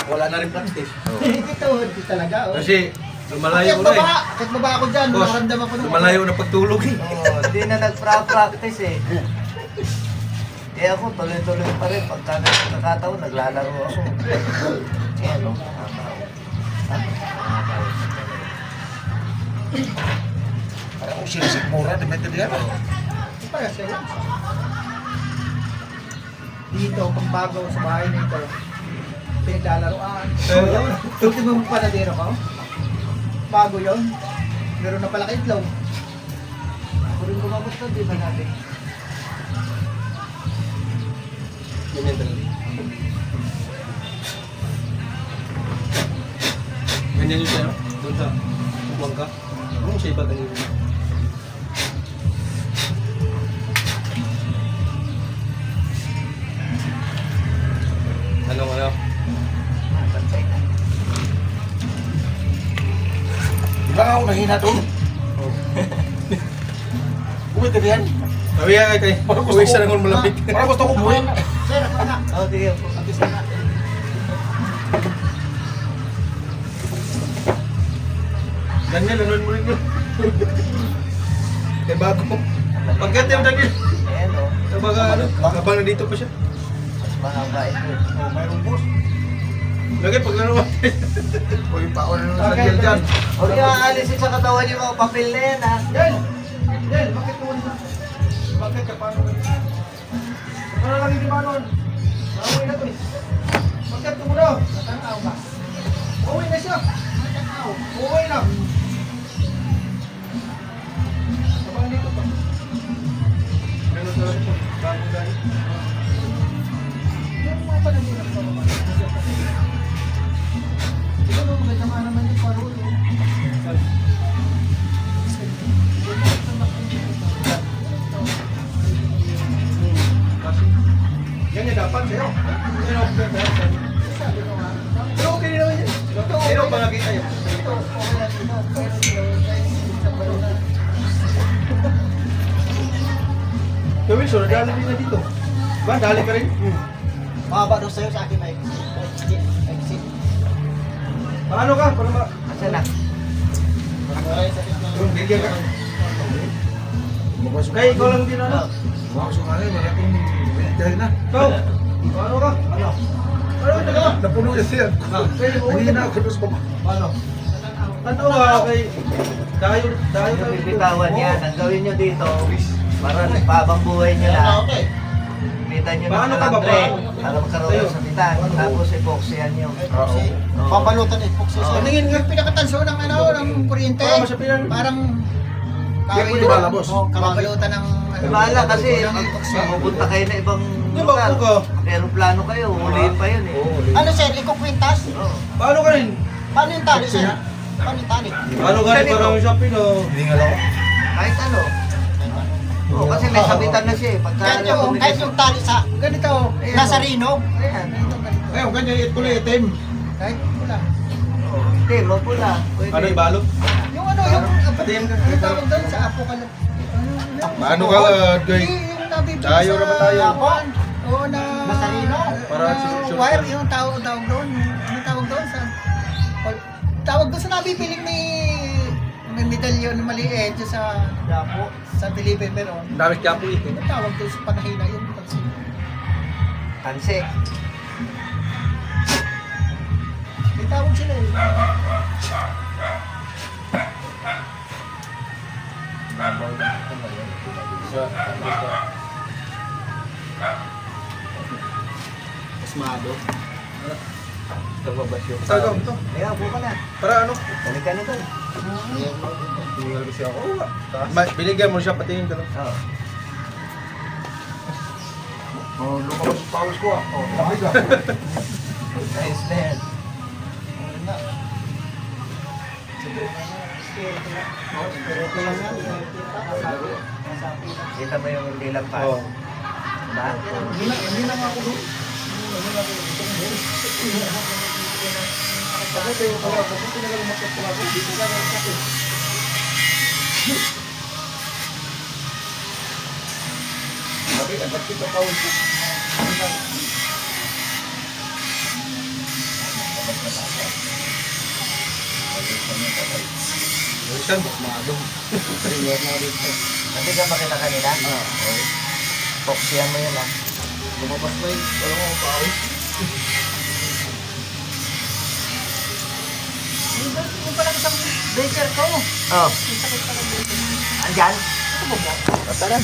wala na rin practice. Ito, hindi talaga. Oh. Kasi lumalayo na eh. Akit mo ba ako dyan? Boss, Nakaramdaman ko nung lumalayo na pagtulog eh. Oo, hindi na nag-practice eh. Eh ako, tuloy-tuloy pa rin. Pagka nakakataon, naglalaro ako. Eh ano, Parang kung sinisikmura, demente diyan. Para siya. Dito, pag bago sa bahay nito, pinaglalaroan. Ultimo mo panadero ko? Bago yon. Meron na pala itlog. ako rin gumamot na, di ba natin? Ganyan talaga. Ganyan yung siya, no? Doon sa bangka. Anong siya iba kanina? Ano? Pantay na. Di ba ako nahina doon? Uwi ka diyan? Uwi ka kay. Uwi sa langon malamig. Parang gusto ko umuwi. Sir, ako na. Oo, sige po. Abis na. Daniel, anuin mo rin yun. Kaya bago. Pagkat yung Daniel. Ayan o, Kabaga ano, habang nandito pa siya. mas mahaba ito. Oh, mayroong boss. Lagi pag naroon. Uy, paon na sa Daniel dyan. Huwag niyo aalisin sa katawan yung mga papel na yan ha. Del, bakit mo na? Bakit ka paano? Ano lang yung manon? Nauwi na to eh. Bakit tumuro? Natanaw ba? Uwi na siya. Natanaw. Uwi na. Kapag dito pa. Meron talaga siya. Bagong gani. Yung mga panagirap pa naman. Siguro maganda nga naman yung parol. Yan yung dapat sa'yo. Yan ang Sabi ko nga. pero okay din naman yan. Pero pag nakita yun. Ito, okay lang ito. Pero sa parol na. Gawin, so nadali din na dito. Ba, dali ka rin. Mahaba daw sa'yo sa akin, Mike. Exit. Paano ka? Paano ba? Asa na? Yung bigyan ka. Kaya ikaw lang din ano? Wow, sumali, malaking dahil na. Ikaw, paano ka? Ano? Ano ka? Napuno niya siya. Hindi na ako sa baba. Paano? Ano ka kay... Dayo Yung bibitawan yan, ang gawin nyo dito, para nagpabang buhay nyo na. Kita nyo ng Paano ka ba kalambre, ba? para magkaroon ng sabitan. Tapos epoxyan nyo. Epoxy. Oo. Papalutan epoxy. Oo. Tingin nga pinakatanso ng ano, ng kuryente. Para masabihan. Parang Kaya po di bala, boss? kapapalutan ng ano. Bahala kasi ng epoxy. pupunta kayo na ibang Di ba, lugar. Kuko? Aeroplano kayo, huliin pa yun eh. Ano sir, iko-quintas? Oo. Paano ka rin? Paano yung tali sir? Paano yung tali? Paano ka rin parang shopping o? Hindi nga lang. Kahit ano. Oo, kasi may sabitan na siya eh. Pagka Kahit yung tali sa, ganito, Ayan, nasa oh. Rino. Ayan. Ayun, ganyan yung kulay itim. Kahit wala. Oo. Hindi, mapula. Pwede. Ano yung balot? Yung ano, yung, Patiin ka. yung tawag doon sa apokalip. Paano ka, guy? Yung nabibili Tayo sa naman tayo. Japan. Oo, na... Masarino? Parang na sure- wire, yung tawag doon. Ano tawag doon sa... Tawag doon sa nabibiling ni... May medalyon na maliit dyan sa... Dapo. Sa Delivery meron. Ang dami kaya po ito. Yung tawag doon sa panahina yung pansin. Kanse. May tawag sila eh. Esmado. Tago, ito. Kaya, buka na. Para ano? Balik ka nito. Tinggal ko siya. Oo nga. Binigyan mo siya, patingin ka lang. Oo. Oh, lumabas yung pawis ko ah. Oh, bakit ka? Ayos na yan. Kita mo yung lilang pa. Oo. Ba? Hindi na nga ako doon. Bakit kayo pala? Bakit tinagal umakyat pala ako? Dito ka na ako. Bakit? Ang bakit ang pawis ko? Minsan, madong. Ringan na rin. Hindi ka makita kanina? Oo. Poksiyan mo yun ah. Lumabas na yun. Walang ako paawin. Yung palang isang breaker ko. Oh. Yung sakit pa ng breaker. Andyan? Ito mo ba? Tara.